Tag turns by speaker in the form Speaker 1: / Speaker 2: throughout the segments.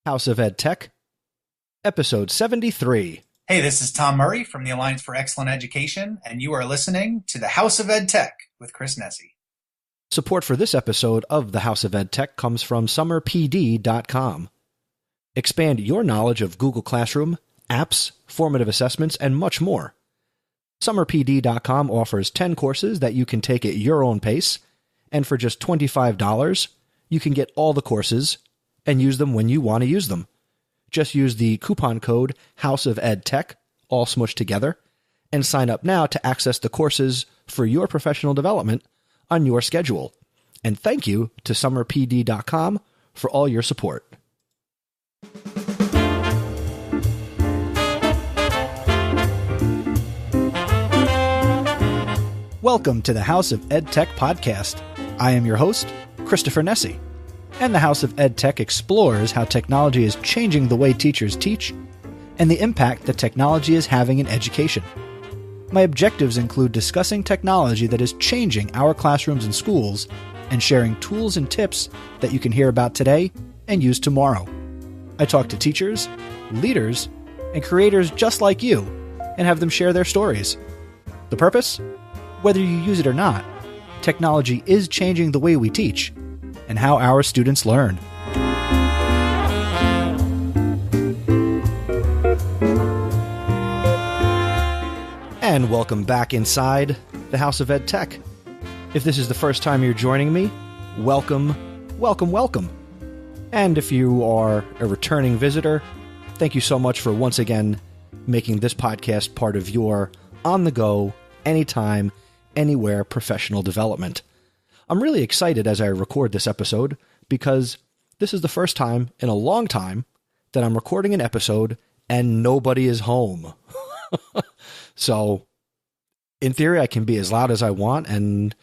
Speaker 1: House of EdTech, Episode 73.
Speaker 2: Hey, this is Tom Murray from the Alliance for Excellent Education, and you are listening to the House of EdTech with Chris Nesi.
Speaker 1: Support for this episode of the House of EdTech comes from summerpd.com. Expand your knowledge of Google Classroom, apps, formative assessments, and much more. Summerpd.com offers 10 courses that you can take at your own pace, and for just $25, you can get all the courses and use them when you want to use them. Just use the coupon code House of EdTech, all smushed together, and sign up now to access the courses for your professional development on your schedule. And thank you to summerpd.com for all your support. Welcome to the House of EdTech podcast. I am your host, Christopher Nesi, and the House of EdTech explores how technology is changing the way teachers teach and the impact that technology is having in education. My objectives include discussing technology that is changing our classrooms and schools and sharing tools and tips that you can hear about today and use tomorrow. I talk to teachers, leaders, and creators just like you and have them share their stories. The purpose? Whether you use it or not, technology is changing the way we teach and how our students learn. And welcome back inside the House of EdTech. If this is the first time you're joining me, welcome, welcome, welcome. And if you are a returning visitor, thank you so much for once again making this podcast part of your on-the-go, anytime, anywhere professional development. I'm really excited as I record this episode because this is the first time in a long time that I'm recording an episode and nobody is home. So, in theory, I can be as loud as I want, and,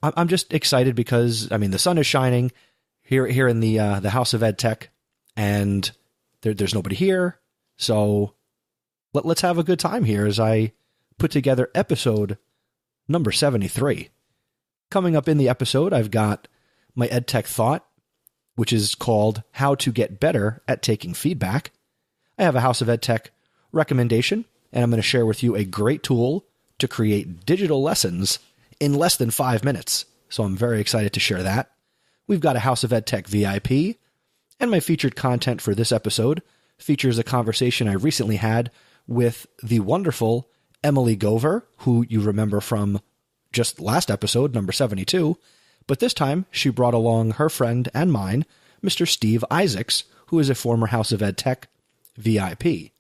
Speaker 1: I'm just excited because, the sun is shining here in the House of EdTech, and there's nobody here, so let's have a good time here as I put together episode number 73. Coming up in the episode, I've got my EdTech thought, which is called How to Get Better at Taking Feedback. I have a House of EdTech recommendation, and I'm going to share with you a great tool to create digital lessons in less than 5 minutes. So I'm very excited to share that. We've got a House of EdTech VIP, and my featured content for this episode features a conversation I recently had with the wonderful Emily Gover, who you remember from just last episode, number 72, but this time she brought along her friend and mine, Mr. Steve Isaacs, who is a former House of EdTech VIP.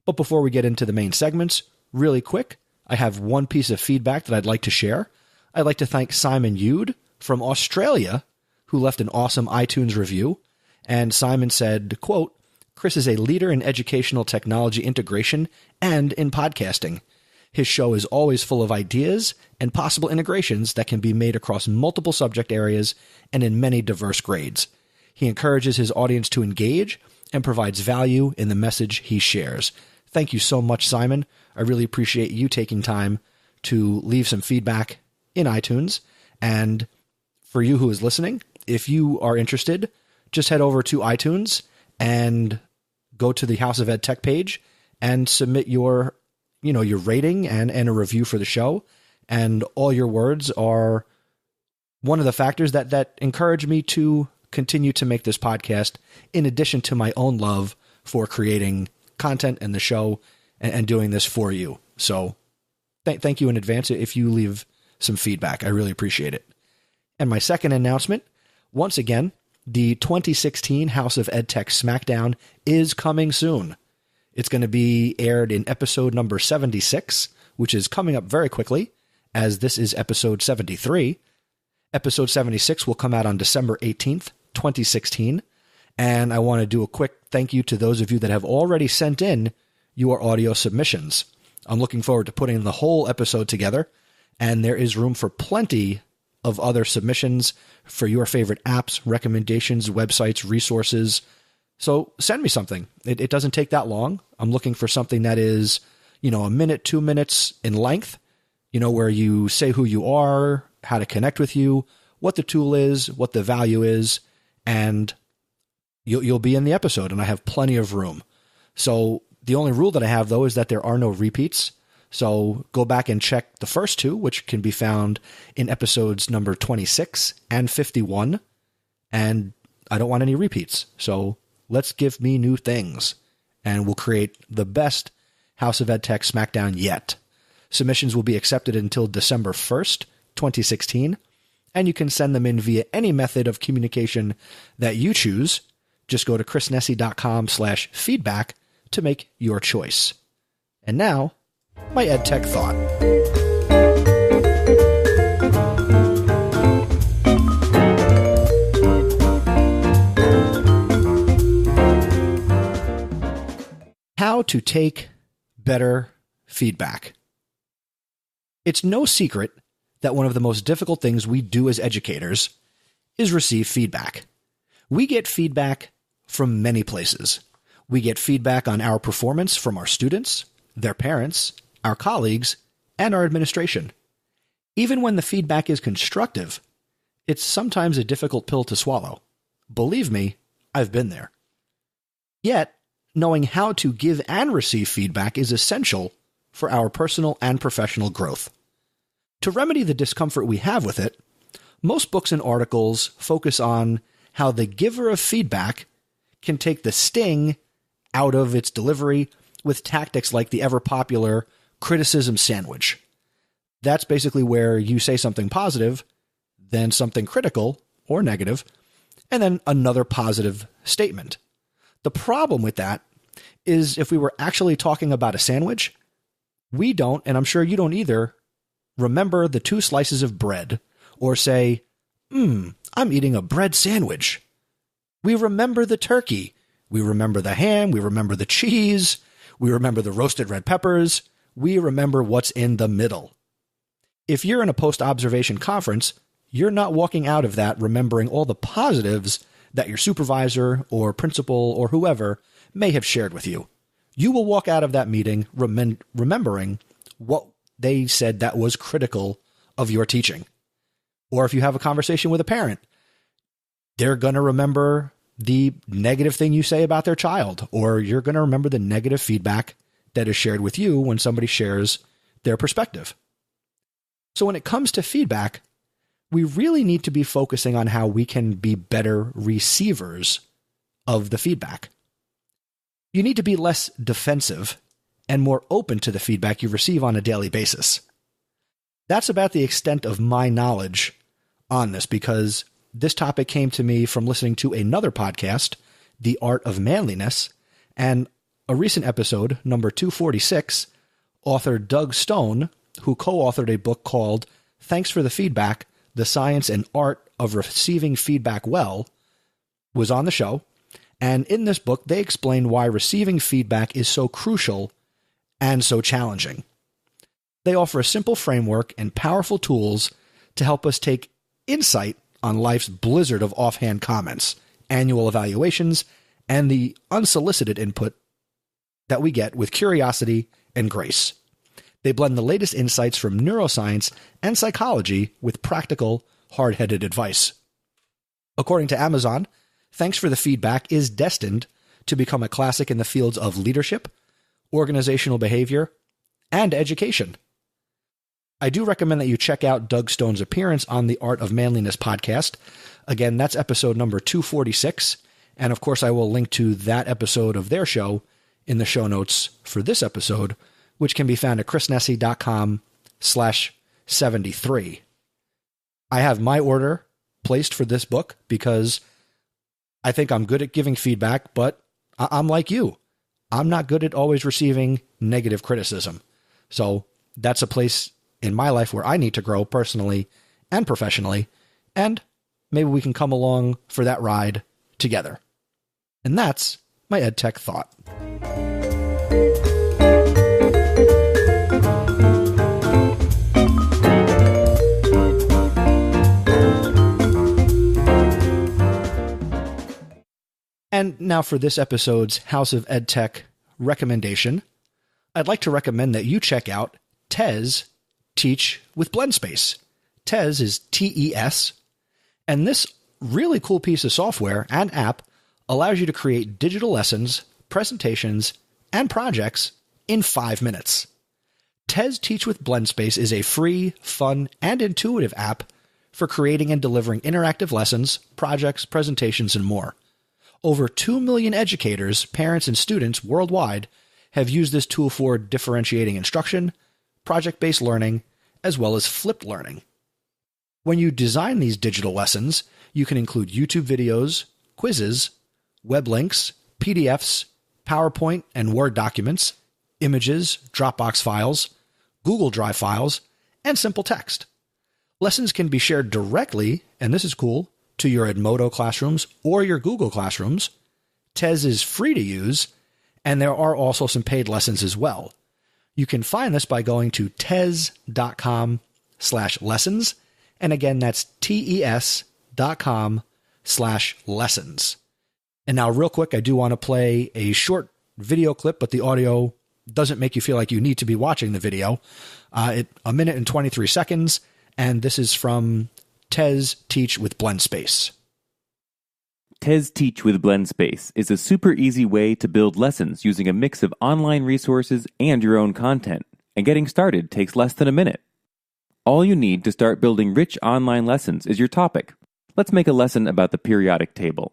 Speaker 1: But before we get into the main segments, really quick, I have one piece of feedback that I'd like to share. I'd like to thank Simon Yude from Australia, who left an awesome iTunes review, and Simon said, quote, "Chris is a leader in educational technology integration and in podcasting. His show is always full of ideas and possible integrations that can be made across multiple subject areas and in many diverse grades. He encourages his audience to engage and provides value in the message he shares." Thank you so much, Simon. I really appreciate you taking time to leave some feedback in iTunes. And for you who is listening, if you are interested, just head over to iTunes and go to the House of EdTech page and submit your rating and a review for the show. And all your words are one of the factors that encourage me to continue to make this podcast, in addition to my own love for creating content and the show and doing this for you. So thank you in advance if you leave some feedback. I really appreciate it. And my second announcement, once again, the 2016 House of EdTech Smackdown is coming soon. It's going to be aired in episode number 76, which is coming up very quickly, as this is episode 73. Episode 76 will come out on December 18th, 2016. And I want to do a quick thank you to those of you that have already sent in your audio submissions. I'm looking forward to putting the whole episode together, and there is room for plenty of other submissions for your favorite apps, recommendations, websites, resources. So send me something. It doesn't take that long. I'm looking for something that is, a minute, 2 minutes in length, where you say who you are, how to connect with you, what the tool is, what the value is, and you'll be in the episode, and I have plenty of room. So the only rule that I have, though, is that there are no repeats. So go back and check the first two, which can be found in episodes number 26 and 51. And I don't want any repeats. So let's give me new things, and we'll create the best House of EdTech Smackdown yet. Submissions will be accepted until December 1st, 2016, and you can send them in via any method of communication that you choose. Just go to chrisnessy.com/feedback to make your choice. And now, my EdTech thought. How to take better feedback. It's no secret that one of the most difficult things we do as educators is receive feedback. We get feedback from many places. We get feedback on our performance from our students, their parents, our colleagues, and our administration. Even when the feedback is constructive, it's sometimes a difficult pill to swallow. Believe me, I've been there. Yet, knowing how to give and receive feedback is essential for our personal and professional growth. To remedy the discomfort we have with it, most books and articles focus on how the giver of feedback can take the sting out of its delivery with tactics like the ever-popular criticism sandwich. That's basically where you say something positive, then something critical or negative, and then another positive statement. The problem with that is if we were actually talking about a sandwich, we don't, and I'm sure you don't either, remember the 2 slices of bread or say, I'm eating a bread sandwich. We remember the turkey. We remember the ham. We remember the cheese. We remember the roasted red peppers. We remember what's in the middle. If you're in a post-observation conference, you're not walking out of that remembering all the positives that your supervisor or principal or whoever may have shared with you. You will walk out of that meeting remembering what they said that was critical of your teaching. Or if you have a conversation with a parent, they're going to remember the negative thing you say about their child, or you're going to remember the negative feedback that is shared with you when somebody shares their perspective. So when it comes to feedback, we really need to be focusing on how we can be better receivers of the feedback. You need to be less defensive and more open to the feedback you receive on a daily basis. That's about the extent of my knowledge on this, because this topic came to me from listening to another podcast, The Art of Manliness, and a recent episode, number 246, author Doug Stone, who co-authored a book called Thanks for the Feedback, The Science and Art of Receiving Feedback Well, was on the show. And in this book, they explain why receiving feedback is so crucial and so challenging. They offer a simple framework and powerful tools to help us take insight on life's blizzard of offhand comments, annual evaluations, and the unsolicited input that we get with curiosity and grace. They blend the latest insights from neuroscience and psychology with practical, hard-headed advice. According to Amazon, Thanks for the Feedback is destined to become a classic in the fields of leadership, organizational behavior, and education. I do recommend that you check out Doug Stone's appearance on the Art of Manliness podcast. Again, that's episode number 246. And of course, I will link to that episode of their show in the show notes for this episode, which can be found at chrisnessy.com/73. I have my order placed for this book because I think I'm good at giving feedback, but I'm like you. I'm not good at always receiving negative criticism. So that's a place in my life where I need to grow personally and professionally, and maybe we can come along for that ride together. And that's my EdTech thought. And now for this episode's House of EdTech recommendation, I'd like to recommend that you check out TES, Teach with Blendspace. TES is TES, and this really cool piece of software and app allows you to create digital lessons, presentations, and projects in 5 minutes. TES Teach with Blendspace is a free, fun, and intuitive app for creating and delivering interactive lessons, projects, presentations, and more. Over 2 million educators, parents, and students worldwide have used this tool for differentiating instruction, project-based learning, as well as flipped learning. When you design these digital lessons, you can include YouTube videos, quizzes, web links, PDFs, PowerPoint and Word documents, images, Dropbox files, Google Drive files, and simple text. Lessons can be shared directly, and this is cool, to your Edmodo classrooms or your Google classrooms. TES is free to use, and there are also some paid lessons as well. You can find this by going to tes.com/lessons, and again, that's tes.com/lessons. And now real quick, I do want to play a short video clip, but the audio doesn't make you feel like you need to be watching the video. 1 minute and 23 seconds, and this is from TES Teach with Blendspace.
Speaker 3: TES Teach with Blendspace is a super easy way to build lessons using a mix of online resources and your own content, and getting started takes less than a minute. All you need to start building rich online lessons is your topic. Let's make a lesson about the periodic table.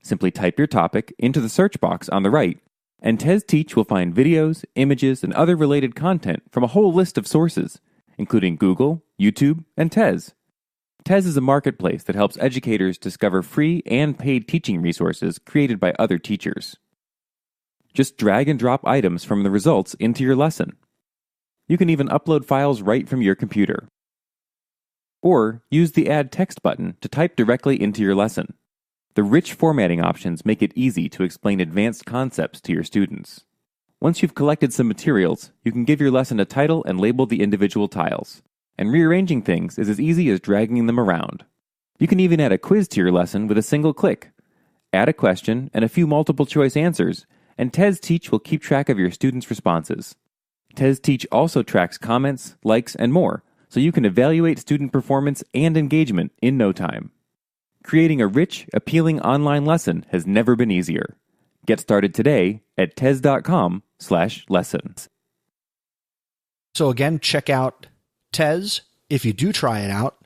Speaker 3: Simply type your topic into the search box on the right, and TES Teach will find videos, images, and other related content from a whole list of sources, including Google, YouTube, and TES. TES is a marketplace that helps educators discover free and paid teaching resources created by other teachers. Just drag and drop items from the results into your lesson. You can even upload files right from your computer. Or use the Add Text button to type directly into your lesson. The rich formatting options make it easy to explain advanced concepts to your students. Once you've collected some materials, you can give your lesson a title and label the individual tiles. And rearranging things is as easy as dragging them around. You can even add a quiz to your lesson with a single click. Add a question and a few multiple choice answers, and TES Teach will keep track of your students' responses. TES Teach also tracks comments, likes, and more, so you can evaluate student performance and engagement in no time. Creating a rich, appealing online lesson has never been easier. Get started today at tes.com/lessons.
Speaker 1: So again, check out TES. If you do try it out,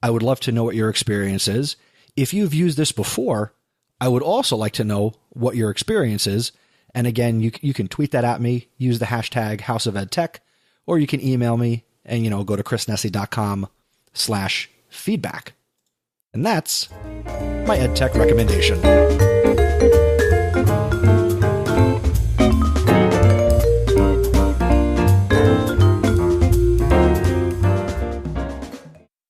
Speaker 1: I would love to know what your experience is. If you've used this before, I would also like to know what your experience is. And again, you can tweet that at me, use the hashtag House of EdTech, or you can email me and, go to chrisnessy.com/feedback. And that's my EdTech recommendation.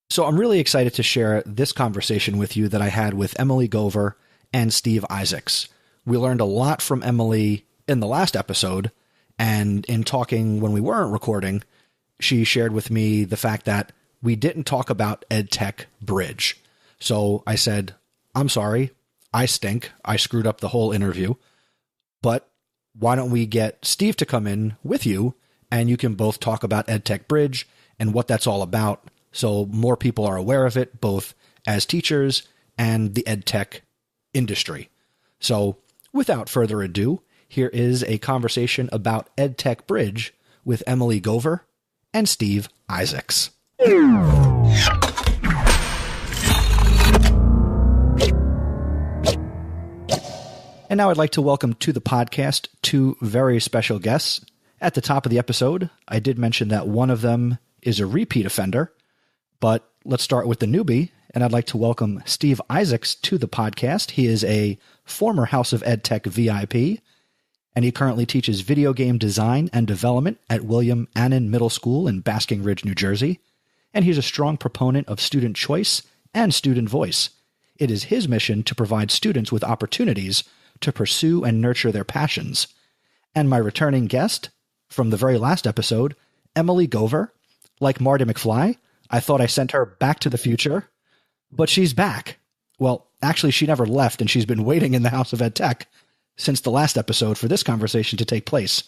Speaker 1: So I'm really excited to share this conversation with you that I had with Emily Gover and Steve Isaacs. We learned a lot from Emily in the last episode, and in talking when we weren't recording, she shared with me the fact that we didn't talk about EdTech Bridge. So I said, I'm sorry, I stink. I screwed up the whole interview. But why don't we get Steve to come in with you, and you can both talk about EdTech Bridge and what that's all about, so more people are aware of it, both as teachers and the EdTech industry. So without further ado, here is a conversation about EdTech Bridge with Emily Gover and Steve Isaacs. And now I'd like to welcome to the podcast two very special guests. At the top of the episode, I did mention that one of them is a repeat offender, but let's start with the newbie, and I'd like to welcome Steve Isaacs to the podcast. He is a former House of EdTech VIP, and he currently teaches video game design and development at William Annan Middle School in Basking Ridge, New Jersey, and he's a strong proponent of student choice and student voice. It is his mission to provide students with opportunities to pursue and nurture their passions. And my returning guest from the very last episode, Emily Gover. Like Marty McFly, I thought I sent her back to the future, but she's back. Well, actually, she never left, and she's been waiting in the House of EdTech since the last episode for this conversation to take place.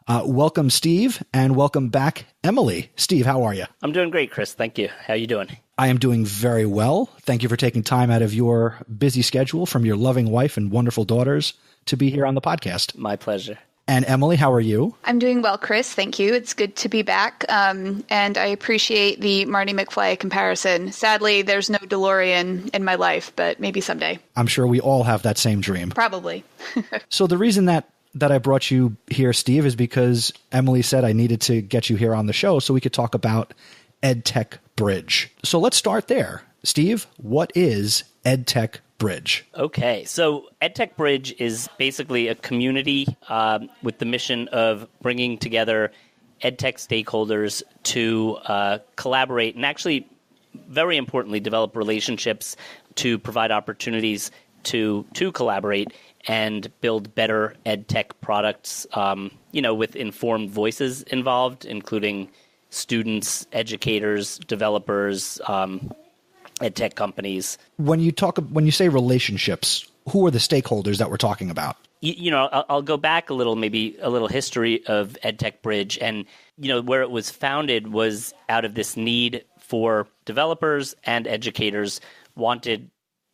Speaker 1: Welcome, Steve, and welcome back, Emily. Steve, how are you?
Speaker 4: I'm doing great, Chris. Thank you. How are you doing?
Speaker 1: I am doing very well. Thank you for taking time out of your busy schedule from your loving wife and wonderful daughters to be here on the podcast.
Speaker 4: My pleasure.
Speaker 1: And Emily, how are you?
Speaker 5: I'm doing well, Chris. Thank you. It's good to be back. And I appreciate the Marty McFly comparison. Sadly, there's no DeLorean in my life, but maybe someday.
Speaker 1: I'm sure we all have that same dream.
Speaker 5: Probably.
Speaker 1: So the reason that I brought you here, Steve, is because Emily said I needed to get you here on the show so we could talk about EdTech Bridge. So let's start there. Steve, what is EdTech Bridge?
Speaker 4: Okay, so EdTech Bridge is basically a community with the mission of bringing together EdTech stakeholders to collaborate and actually, very importantly, develop relationships to provide opportunities to collaborate and build better EdTech products, with informed voices involved, including students, educators, developers, EdTech companies.
Speaker 1: When you say relationships, who are the stakeholders that we're talking about?
Speaker 4: I'll go back a little, maybe a little history of EdTech Bridge. And, where it was founded was out of this need for developers and educators wanted,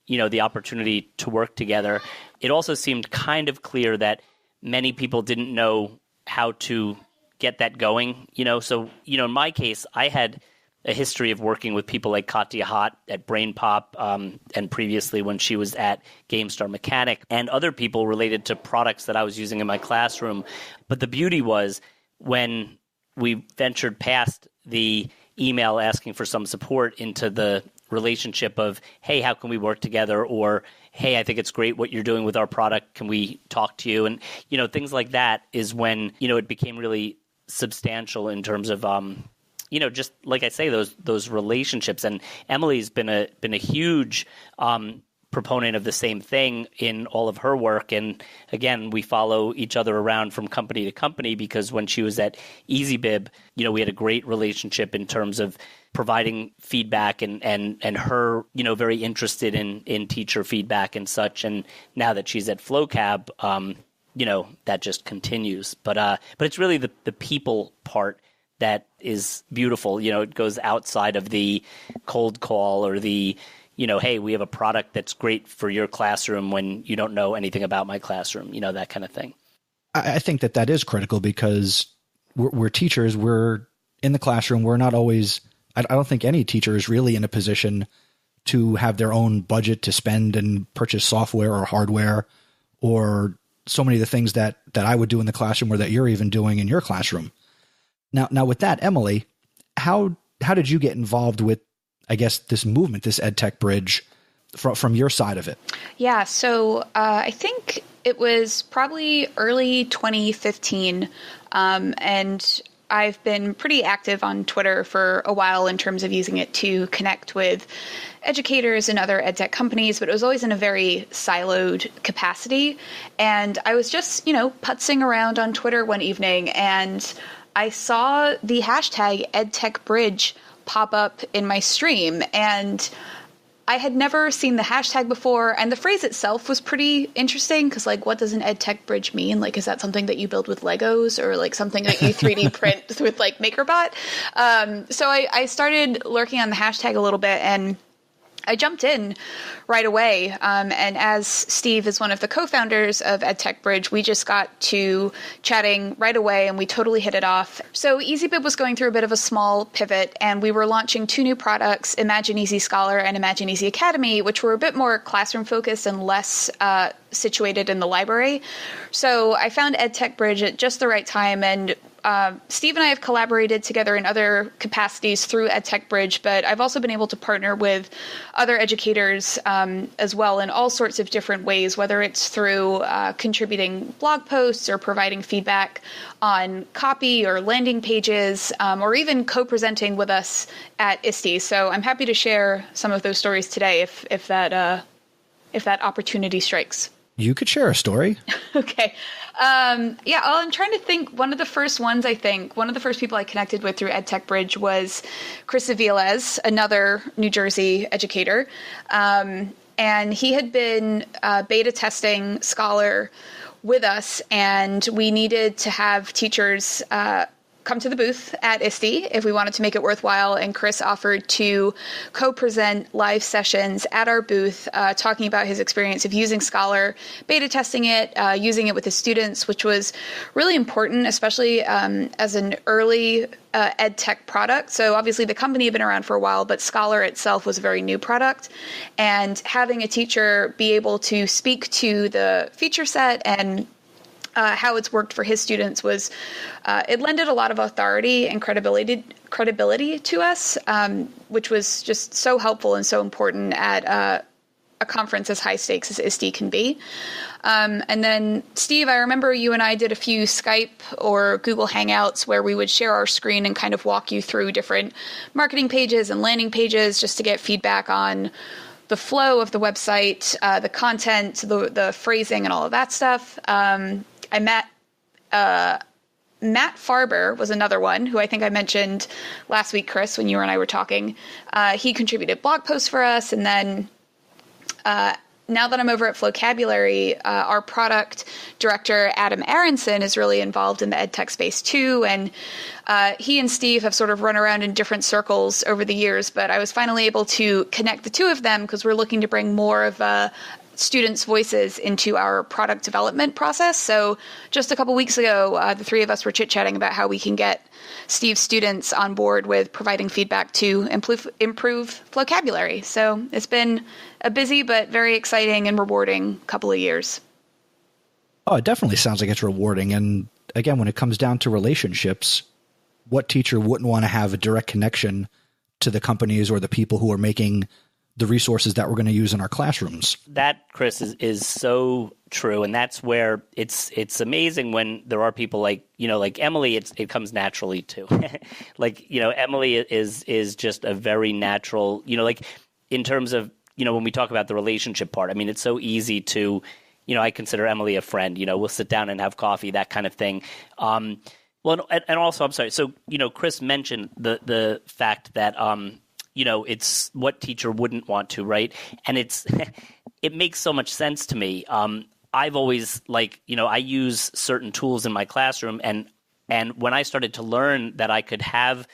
Speaker 4: the opportunity to work together. It also seemed kind of clear that many people didn't know how to get that going, So, in my case, I had a history of working with people like Katya Hott at BrainPop, and previously when she was at GameStar Mechanic, and other people related to products that I was using in my classroom. But the beauty was when we ventured past the email asking for some support into the relationship of, hey, how can we work together? Or, hey, I think it's great what you're doing with our product. Can we talk to you? And, things like that is when, it became really substantial in terms of, just like I say, those relationships. And Emily's been a huge proponent of the same thing in all of her work. And again, we follow each other around from company to company because when she was at EasyBib, we had a great relationship in terms of providing feedback and her, very interested in teacher feedback and such. And now that she's at FlowCab, that just continues. But it's really the people part that is beautiful. It goes outside of the cold call or the, hey, we have a product that's great for your classroom when you don't know anything about my classroom, that kind of thing.
Speaker 1: I think that is critical because we're teachers. We're in the classroom. We're not always, I don't think any teacher is really in a position to have their own budget to spend and purchase software or hardware or so many of the things that I would do in the classroom or that you're even doing in your classroom. Now with that, Emily, how did you get involved with, I guess, this movement, this EdTech Bridge from your side of it?
Speaker 5: Yeah, so I think it was probably early 2015, and I've been pretty active on Twitter for a while in terms of using it to connect with educators and other EdTech companies, but it was always in a very siloed capacity. And I was just, putzing around on Twitter one evening, and I saw the hashtag EdTech Bridge pop up in my stream, and I had never seen the hashtag before, and the phrase itself was pretty interesting because, what does an EdTech Bridge mean? Is that something that you build with Legos or something that you 3D print with MakerBot? So I started lurking on the hashtag a little bit, and I jumped in right away. And as Steve is one of the co-founders of EdTech Bridge, we just got to chatting right away and we totally hit it off. So EasyBib was going through a bit of a small pivot and we were launching two new products, Imagine Easy Scholar and Imagine Easy Academy, which were a bit more classroom focused and less situated in the library. So I found EdTech Bridge at just the right time, and Steve and I have collaborated together in other capacities through EdTech Bridge, but I've also been able to partner with other educators as well in all sorts of different ways, whether it's through contributing blog posts or providing feedback on copy or landing pages, or even co-presenting with us at ISTE. So I'm happy to share some of those stories today if that opportunity strikes.
Speaker 1: You could share a story.
Speaker 5: Okay. I'm trying to think. One of the first people I connected with through EdTech Bridge was Chris Aviles, another New Jersey educator. And and he had been beta testing Scholar with us, and we needed to have teachers come to the booth at ISTE if we wanted to make it worthwhile, and Chris offered to co-present live sessions at our booth talking about his experience of using Scholar, beta testing it, using it with his students, which was really important, especially as an early EdTech product. So obviously the company had been around for a while, but Scholar itself was a very new product, and having a teacher be able to speak to the feature set and how it's worked for his students was, it lended a lot of authority and credibility to us, which was just so helpful and so important at a conference as high stakes as ISTE can be. And then, Steve, I remember you and I did a few Skype or Google Hangouts where we would share our screen and kind of walk you through different marketing pages and landing pages just to get feedback on the flow of the website, the content, the phrasing, and all of that stuff. I met Matt Farber was another one who I think I mentioned last week, Chris, when you and I were talking. He contributed blog posts for us. And then now that I'm over at Flocabulary, our product director, Adam Aronson, is really involved in the EdTech space too. And he and Steve have sort of run around in different circles over the years, but I was finally able to connect the two of them because we're looking to bring more of students' voices into our product development process. So just a couple weeks ago, the three of us were chit-chatting about how we can get Steve's students on board with providing feedback to improve vocabulary. So it's been a busy but very exciting and rewarding couple of years.
Speaker 1: Oh, it definitely sounds like it's rewarding. And again, when it comes down to relationships, what teacher wouldn't want to have a direct connection to the companies or the people who are making the resources that we're going to use in our classrooms?
Speaker 4: That, Chris, is so true. And that's where it's amazing when there are people like Emily, it comes naturally too. Emily is just a very natural, in terms of, when we talk about the relationship part, I mean, it's so easy to, I consider Emily a friend, we'll sit down and have coffee, that kind of thing. Well, and also, I'm sorry. So, Chris mentioned the fact that, it's what teacher wouldn't want to, right? And it makes so much sense to me. I've always I use certain tools in my classroom, and when I started to learn that I could have,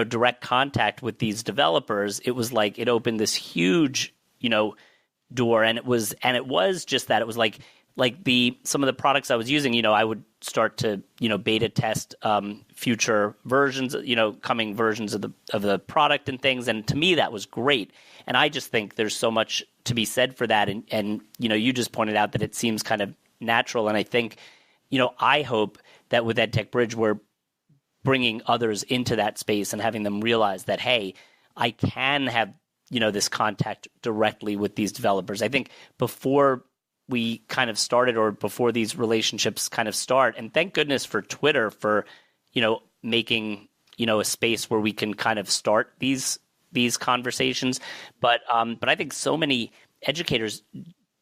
Speaker 4: direct contact with these developers, it was like it opened this huge, door, and it was just that. It was like some of the products I was using, I would start to, beta test future versions, coming versions of the product and things. And to me, that was great. And I just think there's so much to be said for that. And you just pointed out that it seems kind of natural. And I think, I hope that with EdTech Bridge, we're bringing others into that space and having them realize that, hey, I can have, this contact directly with these developers. I think before we kind of started, or before these relationships kind of start, and thank goodness for Twitter for, making, a space where we can kind of start these conversations. But I think so many educators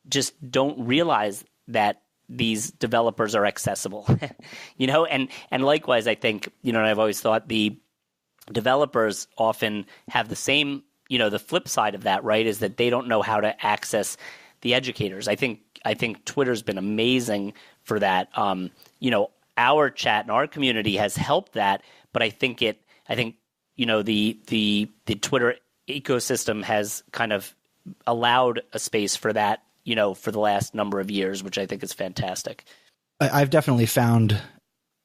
Speaker 4: just don't realize that these developers are accessible, and likewise, I think, and I've always thought the developers often have the same, the flip side of that, right, is that they don't know how to access the educators. I think Twitter's been amazing for that. Our chat and our community has helped that, but I think the Twitter ecosystem has kind of allowed a space for that, for the last number of years, which I think is fantastic.
Speaker 1: I've definitely found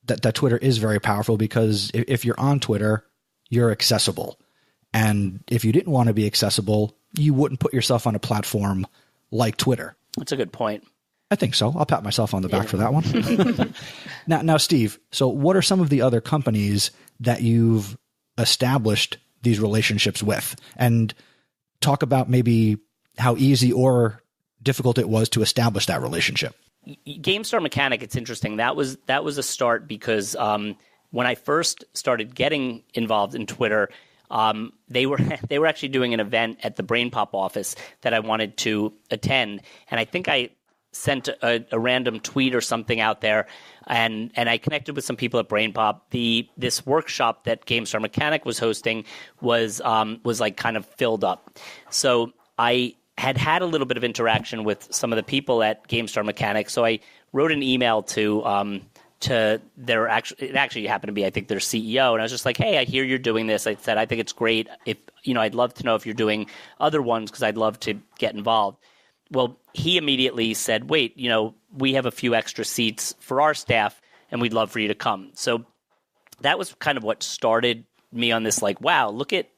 Speaker 1: that Twitter is very powerful because if you're on Twitter, you're accessible. And if you didn't want to be accessible, you wouldn't put yourself on a platform like Twitter.
Speaker 4: That's a good point.
Speaker 1: I think so. I'll pat myself on the back for that one. Now, Steve, so what are some of the other companies that you've established these relationships with? And talk about maybe how easy or difficult it was to establish that relationship.
Speaker 4: GameStar Mechanic, it's interesting. That was a start because when I first started getting involved in Twitter, they were actually doing an event at the BrainPop office that I wanted to attend, and I think I sent a random tweet or something out there, and I connected with some people at BrainPop. This workshop that GameStar Mechanic was hosting was like kind of filled up, so I had a little bit of interaction with some of the people at GameStar Mechanics. So I wrote an email to their it actually happened to be, I think, their CEO. And I was just like, hey, I hear you're doing this. I said, I think it's great. If, I'd love to know if you're doing other ones because I'd love to get involved. Well, he immediately said, wait, we have a few extra seats for our staff and we'd love for you to come. So that was kind of what started me on this, like, wow, look at,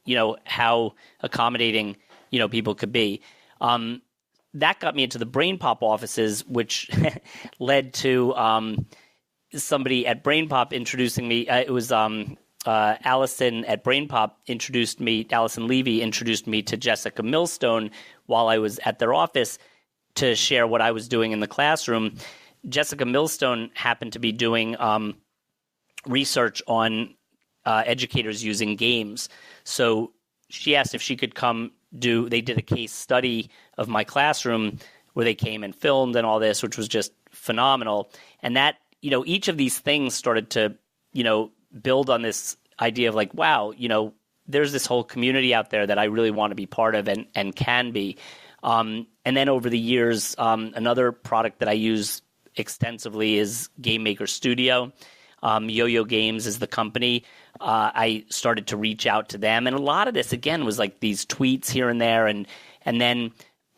Speaker 4: how accommodating, people could be. That got me into the BrainPop offices, which led to somebody at BrainPop introducing me. It was Allison at BrainPop Allison Levy introduced me to Jessica Millstone while I was at their office to share what I was doing in the classroom. Jessica Millstone happened to be doing research on educators using games. So she asked if she could come they did a case study of my classroom where they came and filmed and all this, which was just phenomenal. And that, each of these things started to, build on this idea of like, wow, there's this whole community out there that I really want to be part of and can be. And then over the years, another product that I use extensively is Game Maker Studio. Yo-Yo Games is the company. I started to reach out to them. And a lot of this, again, was like these tweets here and there. And then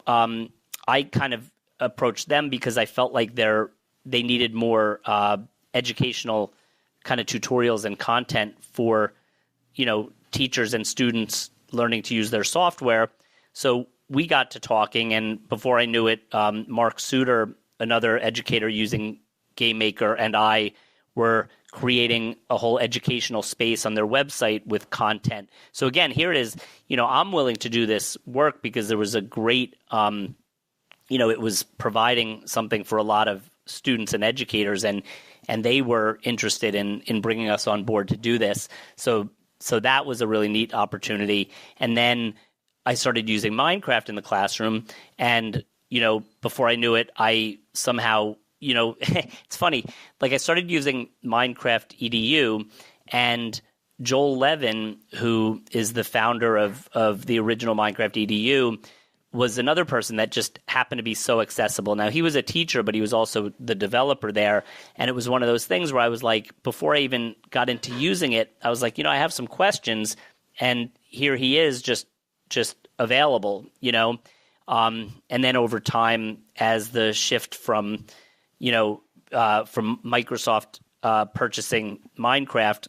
Speaker 4: I kind of approached them because I felt like they needed more educational kind of tutorials and content for, teachers and students learning to use their software. So we got to talking, and before I knew it, Mark Suter, another educator using Game Maker, and I were creating a whole educational space on their website with content. So again, here it is, I'm willing to do this work because there was a great, it was providing something for a lot of students and educators, and they were interested in bringing us on board to do this. So that was a really neat opportunity. And then I started using Minecraft in the classroom, and, before I knew it, I somehow, it's funny, like I started using Minecraft EDU, and Joel Levin, who is the founder of the original Minecraft EDU, was another person that just happened to be so accessible. Now, he was a teacher, but he was also the developer there, and it was one of those things where I was like, before I even got into using it, I was like, I have some questions, and here he is just available, and then over time, as the shift from Microsoft purchasing Minecraft,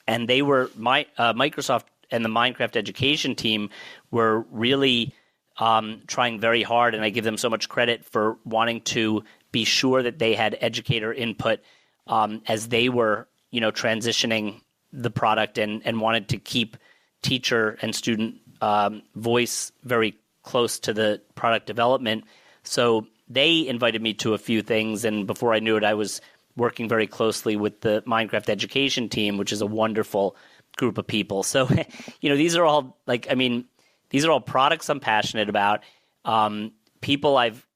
Speaker 4: and they were Microsoft and the Minecraft education team were really trying very hard, and I give them so much credit for wanting to be sure that they had educator input as they were, transitioning the product and wanted to keep teacher and student voice very close to the product development. So they invited me to a few things, and before I knew it, I was working very closely with the Minecraft education team, which is a wonderful group of people. So, these are all these are all products I'm passionate about, people I've,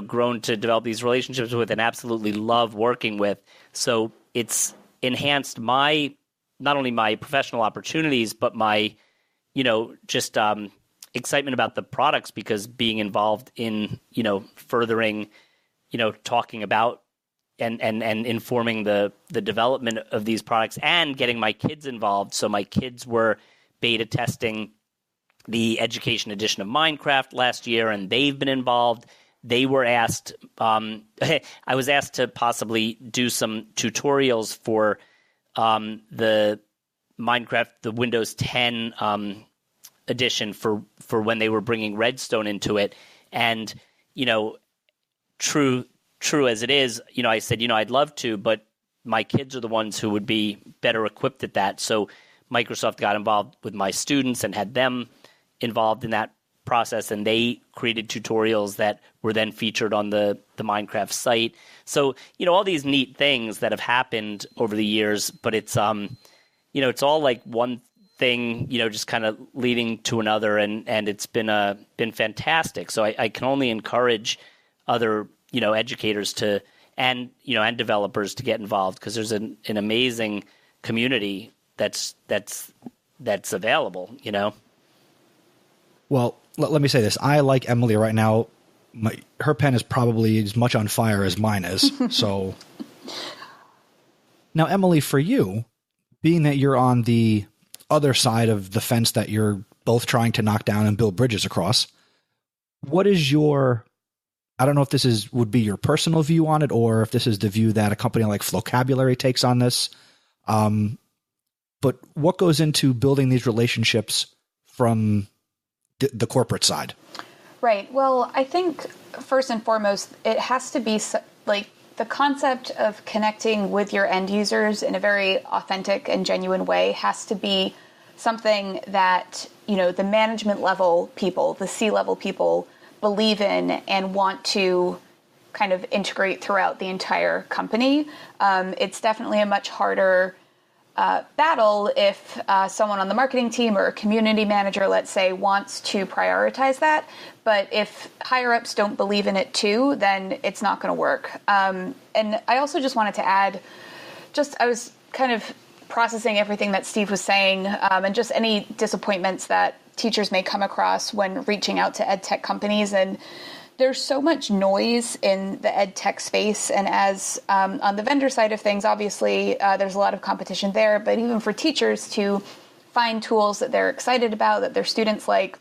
Speaker 4: grown to develop these relationships with and absolutely love working with. So it's enhanced not only my professional opportunities, but my, just excitement about the products, because being involved in, furthering, talking about and informing the development of these products and getting my kids involved. So my kids were beta testing the education edition of Minecraft last year, and they've been involved. They were asked, I was asked to possibly do some tutorials for the Minecraft, the Windows 10 edition for when they were bringing Redstone into it. And, true as it is, I said, I'd love to, but my kids are the ones who would be better equipped at that. So Microsoft got involved with my students and had them involved in that process, and they created tutorials that were then featured on the Minecraft site. So, all these neat things that have happened over the years, but it's, it's all like one thing, just kind of leading to another, and it's been fantastic. So I can only encourage other, educators to, and developers to get involved, because there's an amazing community that's available,
Speaker 1: Well, let me say this. I like Emily right now. Her pen is probably as much on fire as mine is. So now, Emily, for you, being that you're on the other side of the fence that you're both trying to knock down and build bridges across, what is your, I don't know if this would be your personal view on it, or if this is the view that a company like Flocabulary takes on this. But what goes into building these relationships from the corporate side?
Speaker 5: Right. Well, I think first and foremost, it has to be like the concept of connecting with your end users in a very authentic and genuine way has to be something that, the management level people, the C-level people believe in and want to kind of integrate throughout the entire company. It's definitely a much harder battle if someone on the marketing team or a community manager, let's say, wants to prioritize that. But if higher ups don't believe in it too, then it's not going to work. And I also just wanted to add, I was kind of processing everything that Steve was saying, and just any disappointments that teachers may come across when reaching out to EdTech companies. And there's so much noise in the EdTech space. And as on the vendor side of things, obviously, there's a lot of competition there. But even for teachers to find tools that they're excited about, that their students like,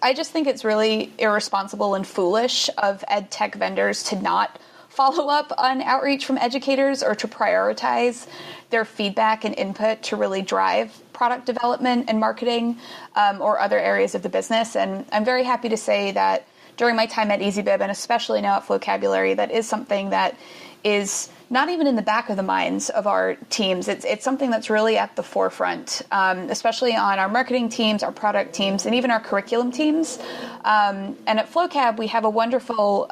Speaker 5: I just think it's really irresponsible and foolish of EdTech vendors to not follow up on outreach from educators or to prioritize their feedback and input to really drive product development and marketing or other areas of the business. And I'm very happy to say that during my time at EasyBib, and especially now at Flocabulary, that is something that is not even in the back of the minds of our teams. It's something that's really at the forefront, especially on our marketing teams, our product teams, and even our curriculum teams. And at Flocab, we have a wonderful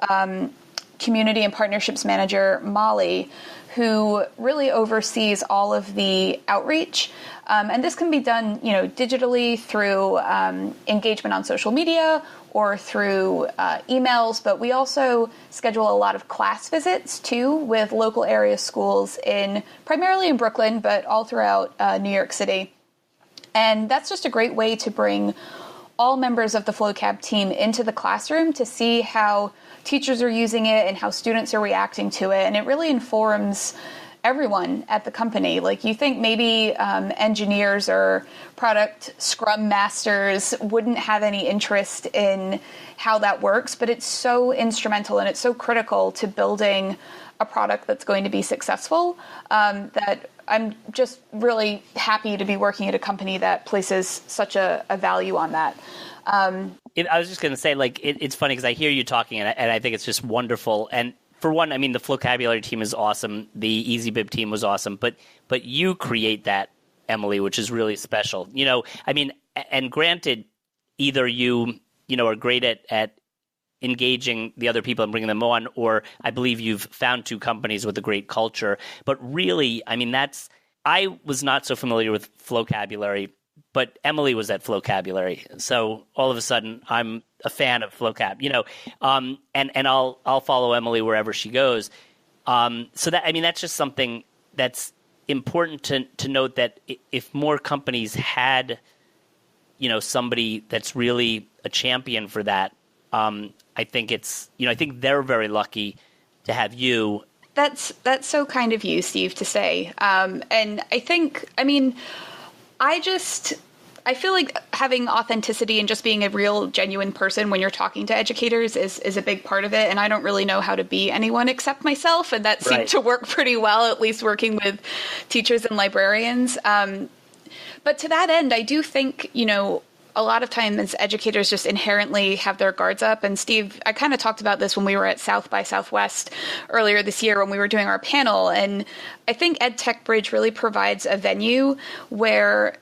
Speaker 5: community and partnerships manager, Molly, who really oversees all of the outreach. And this can be done, digitally through engagement on social media or through emails. But we also schedule a lot of class visits, too, with local area schools primarily in Brooklyn, but all throughout New York City. And that's just a great way to bring all members of the Flocab team into the classroom to see how teachers are using it and how students are reacting to it. And it really informs everyone at the company. Like, you think maybe engineers or product scrum masters wouldn't have any interest in how that works, but it's so instrumental and it's so critical to building a product that's going to be successful that I'm just really happy to be working at a company that places such a value on that.
Speaker 4: I was just going to say, it's funny because I hear you talking, and I think it's just wonderful. And for one, I mean, the Flocabulary team is awesome. The EasyBib team was awesome. But you create that, Emily, which is really special. And granted, either you are great at engaging the other people and bringing them on, or I believe you've found two companies with a great culture. But really, I was not so familiar with Flocabulary, but Emily was at Flocabulary. So all of a sudden, I'm a fan of Flocab, and I'll follow Emily wherever she goes. So that's just something that's important to note, that if more companies had, somebody that's really a champion for that, I think I think they're very lucky to have you.
Speaker 5: That's so kind of you, Steve, to say. And I think, I feel like having authenticity and just being a real, genuine person when you're talking to educators is a big part of it. And I don't really know how to be anyone except myself. And that seemed to work pretty well, at least working with teachers and librarians. But to that end, I do think, a lot of times educators just inherently have their guards up. And Steve, I kind of talked about this when we were at South by Southwest earlier this year when we were doing our panel. And I think EdTech Bridge really provides a venue where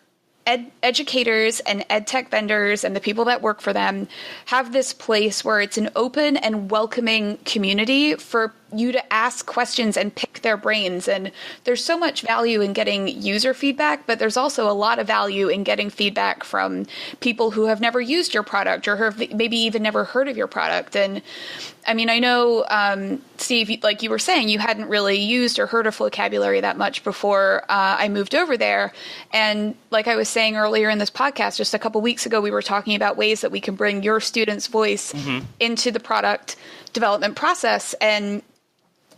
Speaker 5: educators and EdTech vendors and the people that work for them have this place where it's an open and welcoming community for you to ask questions and pick their brains. And there's so much value in getting user feedback, but there's also a lot of value in getting feedback from people who have never used your product or have maybe even never heard of your product. And I mean, I know, Steve, like you were saying, you hadn't really used or heard of vocabulary that much before I moved over there. And like I was saying earlier in this podcast, just a couple weeks ago, we were talking about ways that we can bring your students' voice into the product development process. And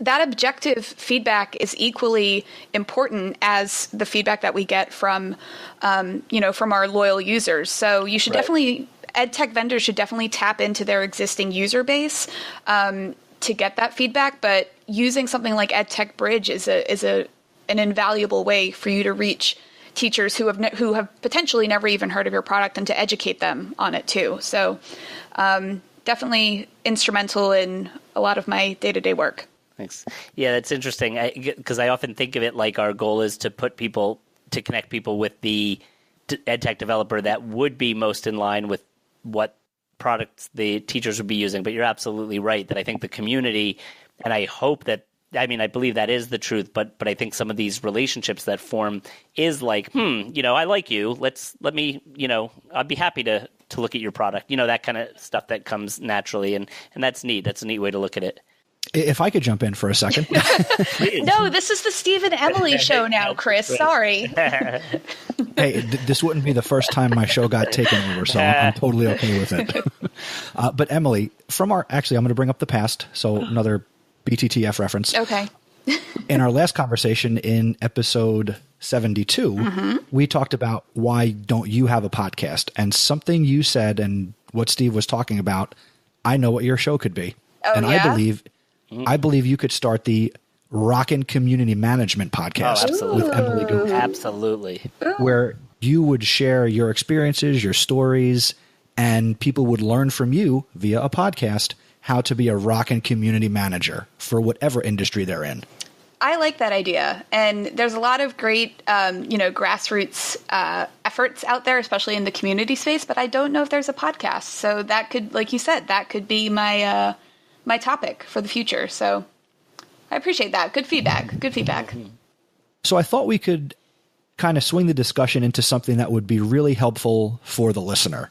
Speaker 5: that objective feedback is equally important as the feedback that we get from, from our loyal users. So you should definitely, EdTech vendors should definitely tap into their existing user base to get that feedback. But using something like EdTech Bridge is an invaluable way for you to reach teachers who have potentially never even heard of your product and to educate them on it too. So definitely instrumental in a lot of my day-to-day work.
Speaker 4: Thanks. Yeah, that's interesting because I often think of it like our goal is to connect people with the EdTech developer that would be most in line with what products the teachers would be using. But you're absolutely right that I think the community, and I hope that, I believe that is the truth, but I think some of these relationships that form is like, I like you. Let me, I'd be happy to look at your product, that kind of stuff that comes naturally. And that's neat. That's a neat way to look at it.
Speaker 1: If I could jump in for a second.
Speaker 5: No, this is the Steve and Emily show now, Chris. Sorry.
Speaker 1: Hey, this wouldn't be the first time my show got taken over, so I'm totally okay with it. But Emily, I'm going to bring up the past, so another BTTF reference.
Speaker 5: Okay.
Speaker 1: In our last conversation in episode 72, we talked about why don't you have a podcast? And something you said and what Steve was talking about, I know what your show could be.
Speaker 5: Oh,
Speaker 1: and
Speaker 5: yeah?
Speaker 1: I believe you could start the Rockin' Community Management podcast with Emily Gover.
Speaker 4: Absolutely.
Speaker 1: Where you would share your experiences, your stories, and people would learn from you via a podcast how to be a Rockin' Community Manager for whatever industry they're in.
Speaker 5: I like that idea. And there's a lot of great, grassroots efforts out there, especially in the community space, but I don't know if there's a podcast. So that could, like you said, that could be my topic for the future. So I appreciate that. Good feedback. Good feedback.
Speaker 1: So I thought we could kind of swing the discussion into something that would be really helpful for the listener.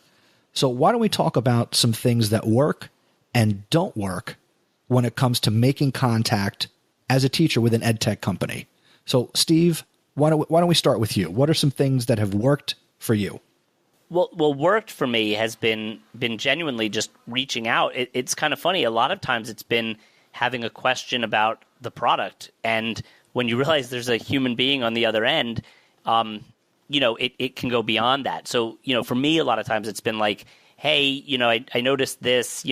Speaker 1: So why don't we talk about some things that work and don't work when it comes to making contact as a teacher with an EdTech company? So Steve, why don't we start with you? What are some things that have worked for you?
Speaker 4: Well, worked for me has been genuinely just reaching out. It's kind of funny. A lot of times it's been having a question about the product. And when you realize there's a human being on the other end, it can go beyond that. So, for me, a lot of times it's been like, hey, I noticed this,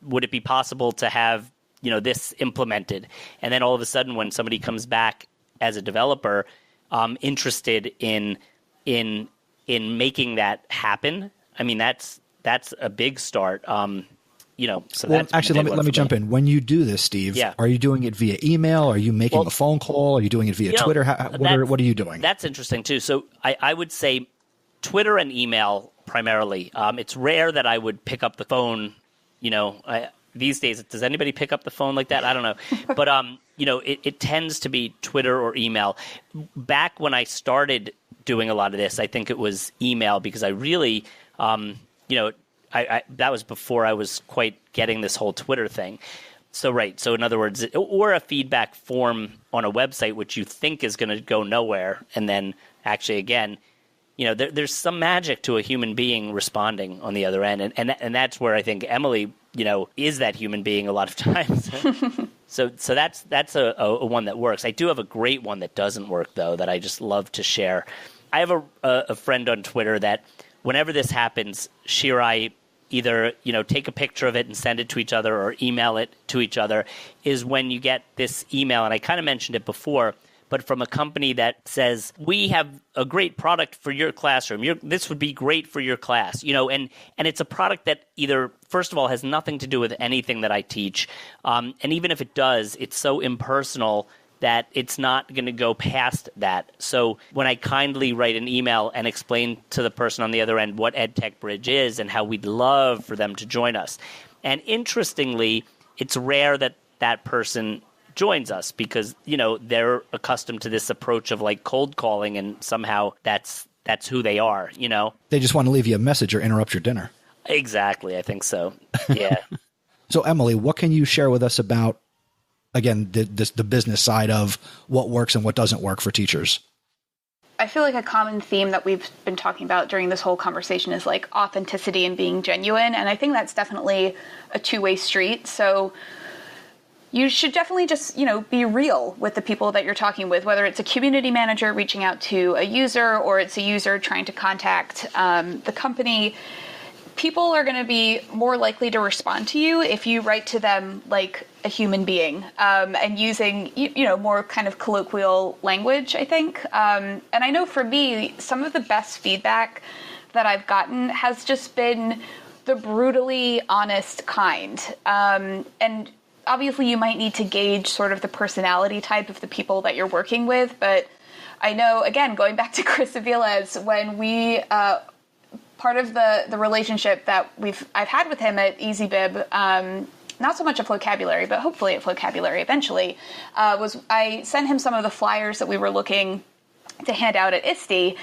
Speaker 4: would it be possible to have, this implemented? And then all of a sudden when somebody comes back as a developer, interested in making that happen, that's a big start. So
Speaker 1: well, actually, let me jump in. When you do this, Steve, are you doing it via email? Are you making a phone call? Are you doing it via Twitter? What are you doing?
Speaker 4: That's interesting too. So I would say Twitter and email primarily. It's rare that I would pick up the phone. These days, does anybody pick up the phone like that? I don't know. But, it tends to be Twitter or email. Back when I started doing a lot of this, I think it was email because I really, that was before I was quite getting this whole Twitter thing. So in other words, or a feedback form on a website, which you think is going to go nowhere. And then actually, again, there's some magic to a human being responding on the other end. And that's where I think Emily, is that human being a lot of times. So that's a one that works. I do have a great one that doesn't work, though, that I just love to share. I have a friend on Twitter that whenever this happens, she or I either, take a picture of it and send it to each other or email it to each other, is when you get this email, and I kind of mentioned it before, but from a company that says, we have a great product for your classroom. This would be great for your class, and it's a product that either, first of all, has nothing to do with anything that I teach. And even if it does, it's so impersonal that it's not going to go past that. So when I kindly write an email and explain to the person on the other end what EdTech Bridge is and how we'd love for them to join us. And interestingly, it's rare that that person joins us because, they're accustomed to this approach of like cold calling, and somehow that's who they are,
Speaker 1: They just want to leave you a message or interrupt your dinner.
Speaker 4: Exactly. I think so. Yeah.
Speaker 1: So, Emily, what can you share with us about, again, the business side of what works and what doesn't work for teachers?
Speaker 5: I feel like a common theme that we've been talking about during this whole conversation is like authenticity and being genuine. And I think that's definitely a two-way street. So you should definitely just, be real with the people that you're talking with, whether it's a community manager reaching out to a user or it's a user trying to contact the company. People are going to be more likely to respond to you if you write to them like a human being and using, more kind of colloquial language, I think. And I know for me, some of the best feedback that I've gotten has just been the brutally honest kind. And obviously you might need to gauge sort of the personality type of the people that you're working with. But I know, again, going back to Chris Aviles, when we... part of the relationship that I've had with him at EasyBib, not so much at Vocabulary, but hopefully at Vocabulary eventually, was I sent him some of the flyers that we were looking to hand out at ISTE,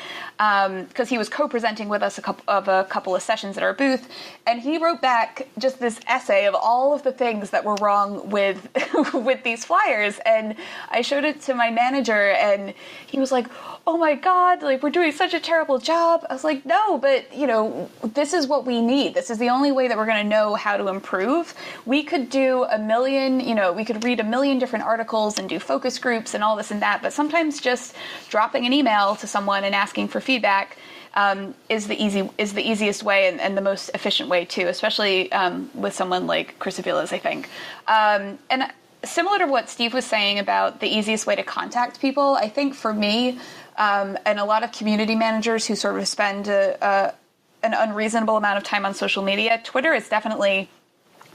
Speaker 5: because he was co-presenting with us a couple of sessions at our booth, and he wrote back just this essay of all of the things that were wrong with with these flyers, and I showed it to my manager, and he was like, "Oh my God, like we're doing such a terrible job." I was like, "No, but this is what we need. This is the only way that we're going to know how to improve. We could do we could read a million different articles and do focus groups and all this and that, but sometimes just dropping an email to someone and asking for feedback is the easiest way and the most efficient way too, especially with someone like Chris Aviles, I think." And similar to what Steve was saying about the easiest way to contact people, I think for me, and a lot of community managers who sort of spend an unreasonable amount of time on social media, Twitter is definitely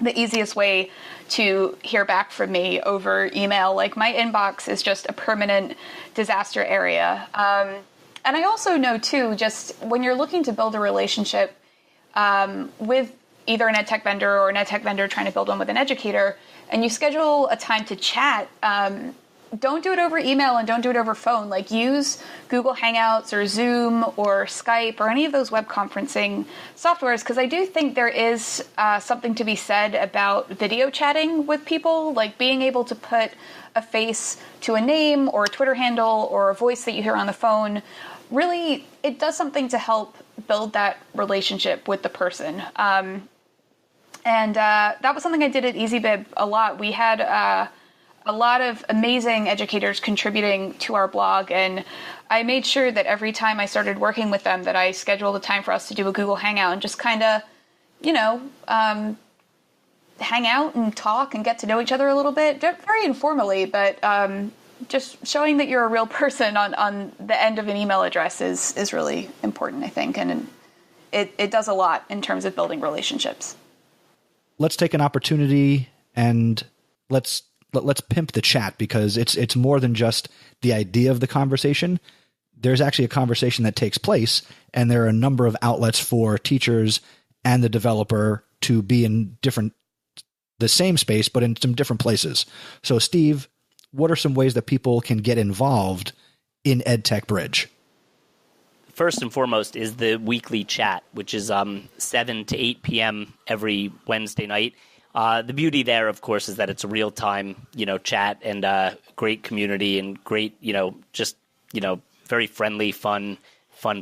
Speaker 5: the easiest way to hear back from me over email. Like my inbox is just a permanent disaster area. And I also know too, just when you're looking to build a relationship with either an EdTech vendor or an EdTech vendor trying to build one with an educator, and you schedule a time to chat, don't do it over email and don't do it over phone. Like use Google Hangouts or Zoom or Skype or any of those web conferencing softwares, because I do think there is something to be said about video chatting with people, like being able to put a face to a name or a Twitter handle or a voice that you hear on the phone. Really, it does something to help build that relationship with the person. And that was something I did at EasyBib a lot. We had a lot of amazing educators contributing to our blog, and I made sure that every time I started working with them that I scheduled a time for us to do a Google Hangout and just kind of, hang out and talk and get to know each other a little bit, very informally, but just showing that you're a real person on the end of an email address is really important, I think, and it does a lot in terms of building relationships.
Speaker 1: Let's take an opportunity and let's pimp the chat, because it's more than just the idea of the conversation. There's actually a conversation that takes place, and there are a number of outlets for teachers and the developer to be in the same space, but in some different places. So Steve, what are some ways that people can get involved in EdTech Bridge?
Speaker 4: First and foremost is the weekly chat, which is 7 to 8 p.m. every Wednesday night. The beauty there, of course, is that it's a real-time, chat and great community and great, very friendly, fun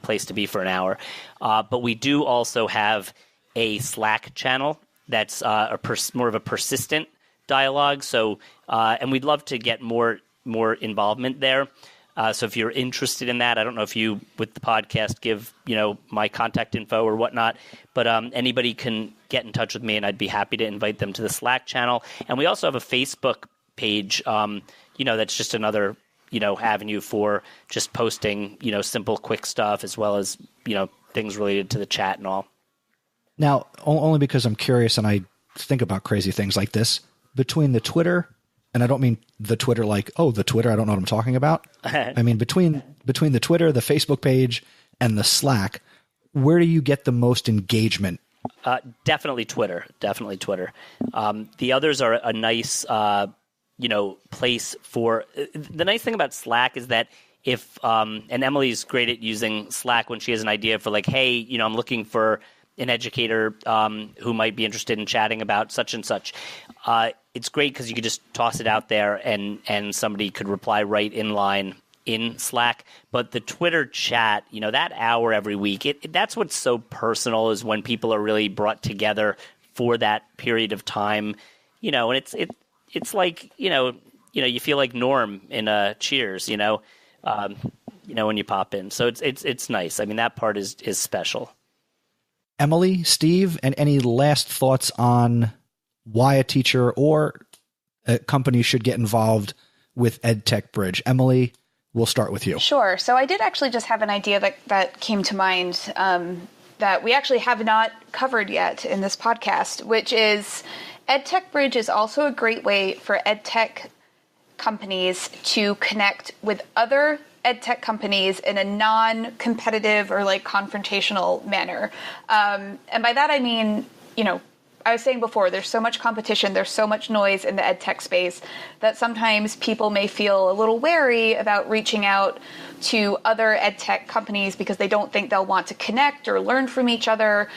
Speaker 4: place to be for an hour. But we do also have a Slack channel that's more of a persistent dialogue. So, and we'd love to get more involvement there. So if you're interested in that, I don't know if you, with the podcast, give, my contact info or whatnot, but anybody can get in touch with me and I'd be happy to invite them to the Slack channel. And we also have a Facebook page, that's just another, avenue for just posting, simple, quick stuff, as well as, things related to the chat and all.
Speaker 1: Now, only because I'm curious and I think about crazy things like this, between the Twitter, and I don't mean the Twitter like, oh, the Twitter, I don't know what I'm talking about. I mean, between the Twitter, the Facebook page, and the Slack, where do you get the most engagement
Speaker 4: Definitely Twitter. The others are a nice, place for. The nice thing about Slack is that if and Emily's great at using Slack when she has an idea for like, hey, I'm looking for an educator who might be interested in chatting about such and such. It's great because you could just toss it out there and somebody could reply right in line in Slack. But the Twitter chat, that hour every week, that's what's so personal, is when people are really brought together for that period of time, and it's like, you feel like Norm in Cheers, when you pop in. So it's nice. I mean, that part is special.
Speaker 1: Emily, Steve, and any last thoughts on why a teacher or a company should get involved with EdTech Bridge? Emily, we'll start with you.
Speaker 5: Sure. So I did actually just have an idea that came to mind that we actually have not covered yet in this podcast, which is EdTech Bridge is also a great way for EdTech companies to connect with other EdTech companies in a non-competitive or like confrontational manner. And by that, I mean, I was saying before, there's so much competition, there's so much noise in the EdTech space that sometimes people may feel a little wary about reaching out to other EdTech companies because they don't think they'll want to connect or learn from each other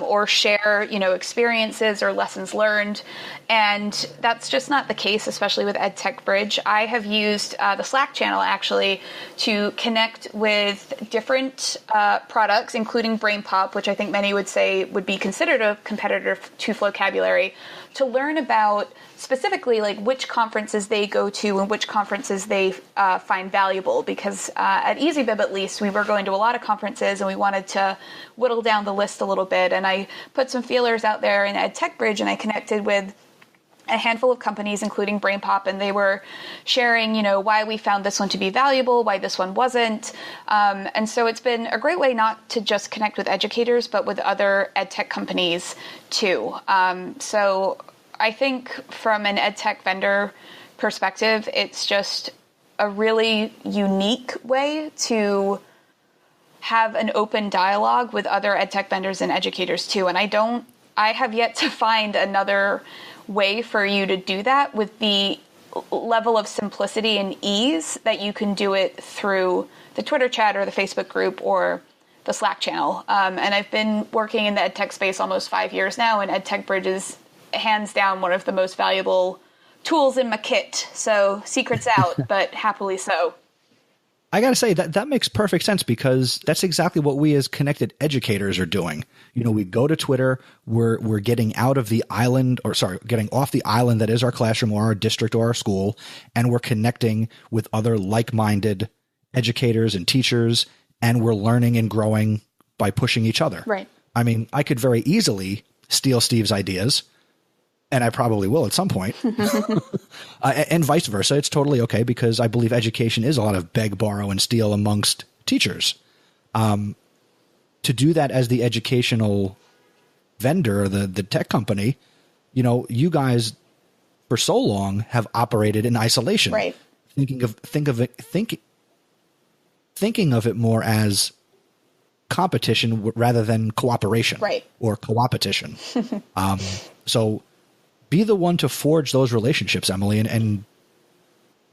Speaker 5: or share, experiences or lessons learned. And that's just not the case, especially with EdTech Bridge. I have used the Slack channel actually to connect with different products, including BrainPop, which I think many would say would be considered a competitor to Vocabulary, to learn about specifically like which conferences they go to and which conferences they find valuable. Because at EasyBib, at least, we were going to a lot of conferences and we wanted to whittle down the list a little bit. And I put some feelers out there in EdTech Bridge, and I connected with a handful of companies, including BrainPop, and they were sharing, why we found this one to be valuable, why this one wasn't. And so it's been a great way not to just connect with educators, but with other EdTech companies too. So I think from an EdTech vendor perspective, it's just a really unique way to have an open dialogue with other EdTech vendors and educators too. And I have yet to find another way for you to do that with the level of simplicity and ease that you can do it through the Twitter chat or the Facebook group or the Slack channel. And I've been working in the EdTech space almost 5 years now, and EdTech Bridge is hands down one of the most valuable tools in my kit. So secrets out, but happily so.
Speaker 1: I got to say that makes perfect sense, because that's exactly what we as connected educators are doing. We go to Twitter, we're getting out of the island, getting off the island that is our classroom or our district or our school, and we're connecting with other like-minded educators and teachers, and we're learning and growing by pushing each other.
Speaker 5: Right.
Speaker 1: I mean, I could very easily steal Steve's ideas, and I probably will at some point, and vice versa. It's totally okay, because I believe education is a lot of beg, borrow, and steal amongst teachers. To do that as the educational vendor, the tech company, you guys for so long have operated in isolation,
Speaker 5: right?
Speaker 1: Thinking of it more as competition rather than cooperation,
Speaker 5: right? Or
Speaker 1: co-opetition. So be the one to forge those relationships, Emily, and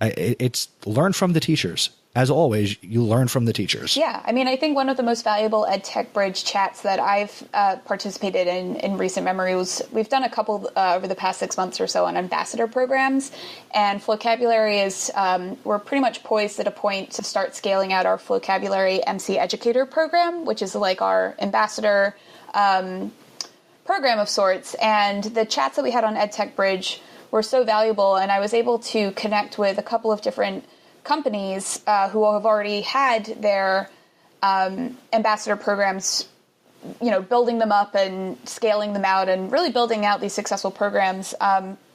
Speaker 1: it's learn from the teachers. As always, you learn from the teachers.
Speaker 5: Yeah. I mean, I think one of the most valuable EdTech Bridge chats that I've participated in recent memory was, we've done a couple over the past 6 months or so on ambassador programs. And Vocabulary is, we're pretty much poised at a point to start scaling out our Vocabulary MC Educator program, which is like our ambassador program of sorts. And the chats that we had on EdTech Bridge were so valuable. And I was able to connect with a couple of different companies who have already had their ambassador programs, building them up and scaling them out and really building out these successful programs.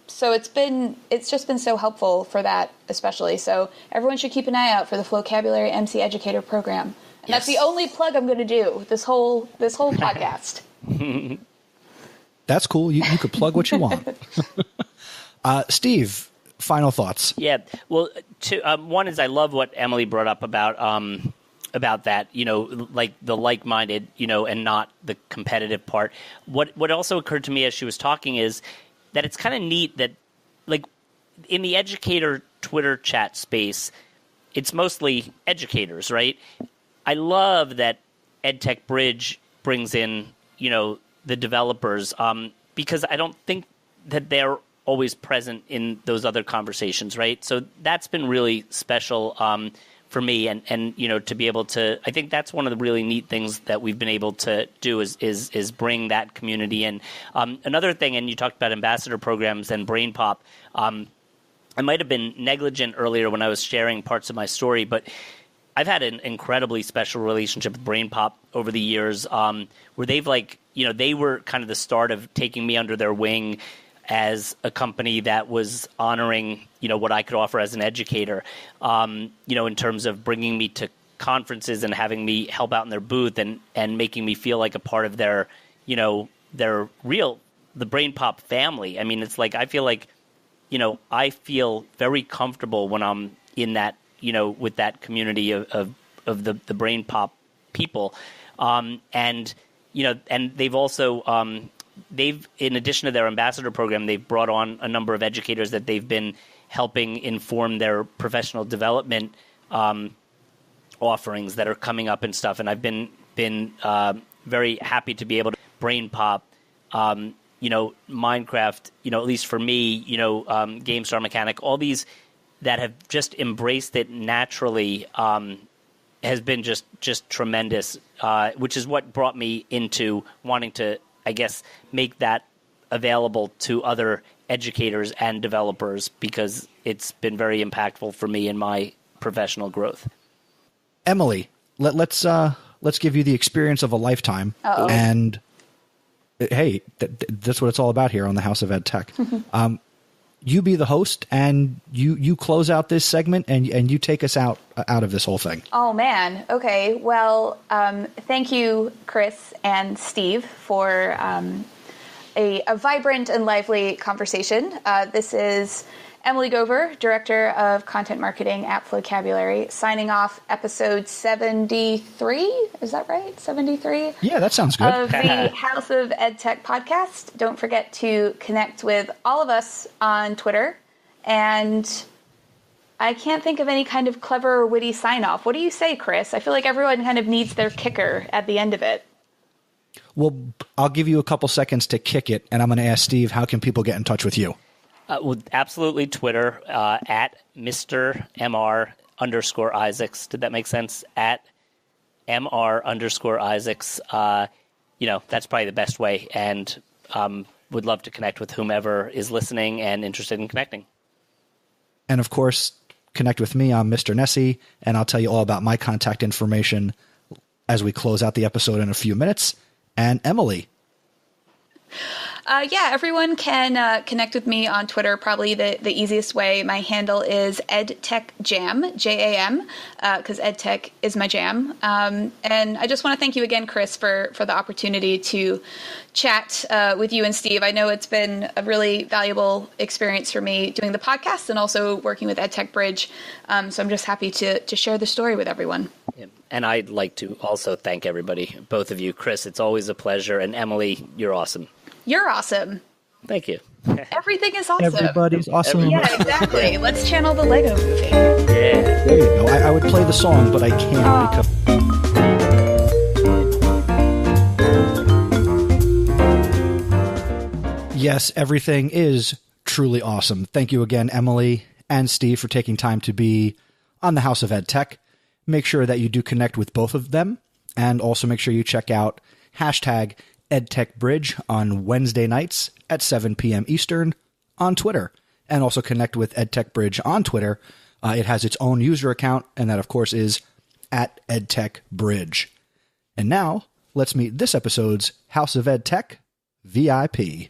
Speaker 5: So it's just been so helpful for that, especially. So everyone should keep an eye out for the Vocabulary MC Educator program. And That's the only plug I'm going to do this whole podcast.
Speaker 1: That's cool. You could plug what you want. Steve, final thoughts.
Speaker 4: Yeah. Well, one is I love what Emily brought up about about that, like the like-minded, and not the competitive part. What also occurred to me as she was talking is that it's kind of neat that, like, in the educator Twitter chat space, it's mostly educators, right? I love that EdTech Bridge brings in, the developers, because I don't think that they're always present in those other conversations, right? So that's been really special for me, and to be able to, I think that's one of the really neat things that we've been able to do is bring that community in. Another thing, and you talked about ambassador programs and Brain Pop. I might have been negligent earlier when I was sharing parts of my story, but I've had an incredibly special relationship with Brain Pop over the years, where they've they were kind of the start of taking me under their wing as a company that was honoring, what I could offer as an educator, in terms of bringing me to conferences and having me help out in their booth and making me feel like a part of their, the Brain Pop family. I mean, it's like, I feel like, I feel very comfortable when I'm in that, with that community of the Brain Pop people. And they've also, in addition to their ambassador program, they've brought on a number of educators that they've been helping inform their professional development offerings that are coming up and stuff. And I've been very happy to be able to Brain Pop, Minecraft, at least for me, Game Star Mechanic, all these that have just embraced it naturally has been just tremendous, which is what brought me into wanting to, I guess, make that available to other educators and developers, because it's been very impactful for me in my professional growth.
Speaker 1: Emily, let's give you the experience of a lifetime.
Speaker 5: Uh-oh.
Speaker 1: And hey, that's what it's all about here on the House of EdTech. You be the host, and you close out this segment, and you take us out of this whole thing.
Speaker 5: Oh, man. Okay. Well, thank you, Chris and Steve, for a vibrant and lively conversation. This is Emily Gover, Director of Content Marketing at Flowcabulary, signing off episode 73. Is that right? 73?
Speaker 1: Yeah, that sounds good.
Speaker 5: Of the House of EdTech podcast. Don't forget to connect with all of us on Twitter. And I can't think of any kind of clever or witty sign-off. What do you say, Chris? I feel like everyone kind of needs their kicker at the end of it.
Speaker 1: Well, I'll give you a couple seconds to kick it, and I'm going to ask Steve, how can people get in touch with you?
Speaker 4: Well, absolutely Twitter, at Mr. MR _ Isaacs. Did that make sense? At MR _ Isaacs. That's probably the best way, and would love to connect with whomever is listening and interested in connecting.
Speaker 1: And of course, connect with me. I'm Mr. Nessie, and I'll tell you all about my contact information as we close out the episode in a few minutes. And Emily.
Speaker 5: Everyone can connect with me on Twitter. Probably the easiest way. My handle is EdTechJam, JAM, because EdTech is my jam. And I just want to thank you again, Chris, for the opportunity to chat with you and Steve. I know it's been a really valuable experience for me doing the podcast and also working with EdTech Bridge. So I'm just happy to share the story with everyone.
Speaker 4: Yeah. And I'd like to also thank everybody, both of you. Chris, it's always a pleasure. And Emily, you're awesome.
Speaker 5: You're awesome.
Speaker 4: Thank you.
Speaker 5: Everything is awesome.
Speaker 1: Everybody's awesome.
Speaker 5: Yeah, exactly. Let's channel the Lego movie.
Speaker 4: Yeah.
Speaker 1: There you go. I would play the song, but I can't because... Yes, everything is truly awesome. Thank you again, Emily and Steve, for taking time to be on the House of EdTech. Make sure that you do connect with both of them, and also make sure you check out hashtag EdTech Bridge on Wednesday nights at 7 p.m. Eastern on Twitter, and also connect with EdTech Bridge on Twitter. It has its own user account, and that, of course, is at EdTech Bridge. And now, let's meet this episode's House of EdTech VIP.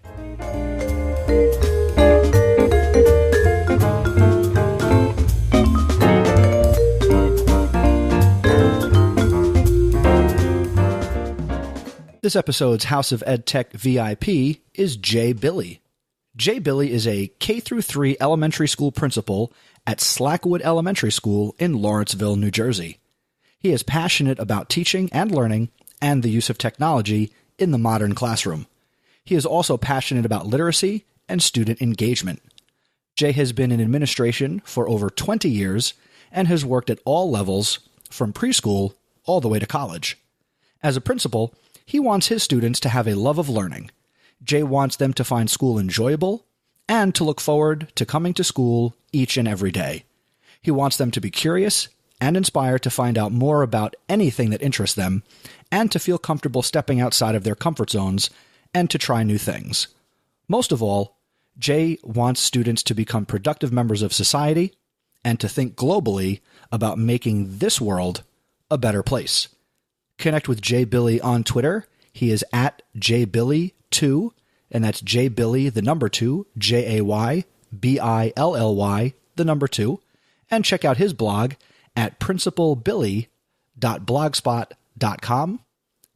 Speaker 1: This episode's House of EdTech VIP is Jay Billy. Jay Billy is a K-3 elementary school principal at Slackwood Elementary School in Lawrenceville, New Jersey. He is passionate about teaching and learning and the use of technology in the modern classroom. He is also passionate about literacy and student engagement. Jay has been in administration for over 20 years and has worked at all levels, from preschool all the way to college. As a principal, he wants his students to have a love of learning. Jay wants them to find school enjoyable and to look forward to coming to school each and every day. He wants them to be curious and inspired to find out more about anything that interests them and to feel comfortable stepping outside of their comfort zones and to try new things. Most of all, Jay wants students to become productive members of society and to think globally about making this world a better place. Connect with Jay Billy on Twitter. He is at jaybilly2, and that's jaybilly, the number 2, JAYBILLY, the number 2, and check out his blog at principalbilly.blogspot.com.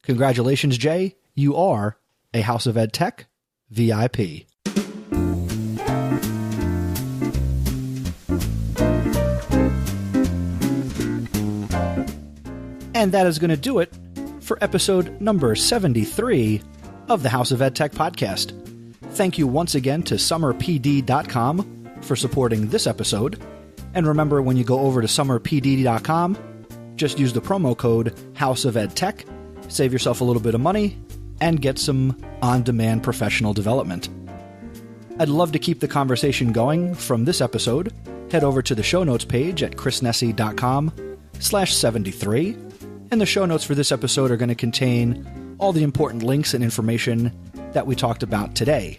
Speaker 1: Congratulations, Jay. You are a House of EdTech VIP. And that is going to do it for episode number 73 of the House of EdTech podcast. Thank you once again to summerpd.com for supporting this episode. And remember, when you go over to summerpd.com, just use the promo code House of EdTech, save yourself a little bit of money, and get some on-demand professional development. I'd love to keep the conversation going from this episode. Head over to the show notes page at chrisnessy.com/73. And the show notes for this episode are going to contain all the important links and information that we talked about today.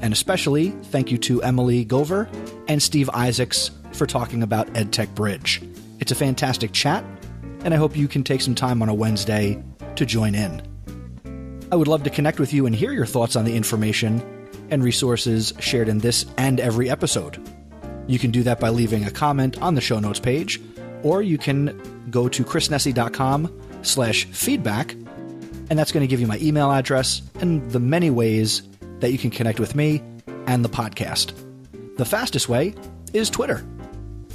Speaker 1: And especially thank you to Emily Gover and Steve Isaacs for talking about EdTech Bridge. It's a fantastic chat, and I hope you can take some time on a Wednesday to join in. I would love to connect with you and hear your thoughts on the information and resources shared in this and every episode. You can do that by leaving a comment on the show notes page, or you can go to chrisnessy.com/feedback, and that's going to give you my email address and the many ways that you can connect with me and the podcast. The fastest way is Twitter.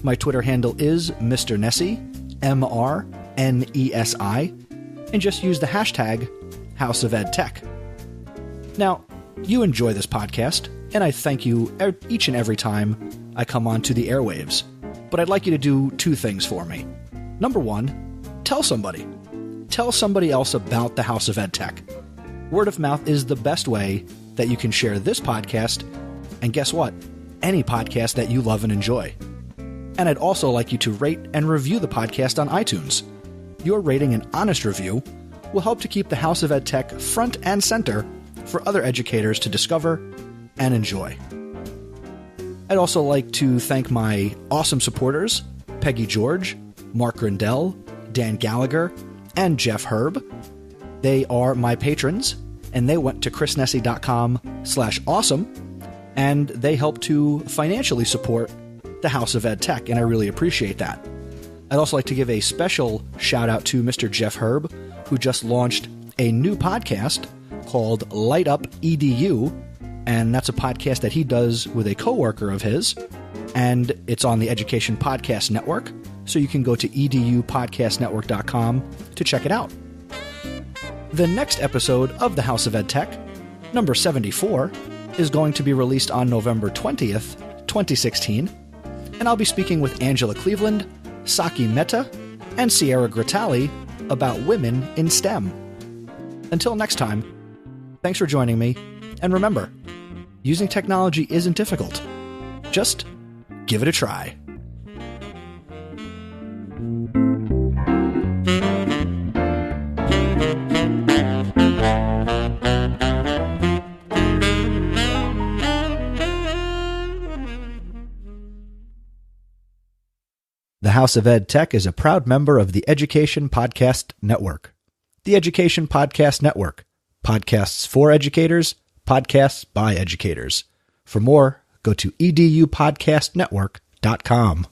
Speaker 1: My Twitter handle is Mr. Nessy, MRNESI, and just use the hashtag House of EdTech. Now, you enjoy this podcast, and I thank you each and every time I come onto the airwaves. But I'd like you to do two things for me. Number one, tell somebody. Tell somebody else about the House of EdTech. Word of mouth is the best way that you can share this podcast, and guess what? Any podcast that you love and enjoy. And I'd also like you to rate and review the podcast on iTunes. Your rating and honest review will help to keep the House of EdTech front and center for other educators to discover and enjoy. I'd also like to thank my awesome supporters, Peggy George, Mark Grindell, Dan Gallagher, and Jeff Herb. They are my patrons, and they went to chrisnessy.com/awesome, and they help to financially support the House of EdTech, and I really appreciate that. I'd also like to give a special shout out to Mr. Jeff Herb, who just launched a new podcast called Light Up EDU, and that's a podcast that he does with a coworker of his, and it's on the Education Podcast Network, so you can go to edupodcastnetwork.com to check it out. The next episode of the House of EdTech, number 74, is going to be released on November 20th, 2016, and I'll be speaking with Angela Cleveland, Saki Mehta, and Sierra Gratali about women in STEM. Until next time, thanks for joining me, and remember, using technology isn't difficult. Just give it a try. The House of EdTech is a proud member of the Education Podcast Network. The Education Podcast Network. Podcasts for educators, podcasts by educators. For more, go to edupodcastnetwork.com.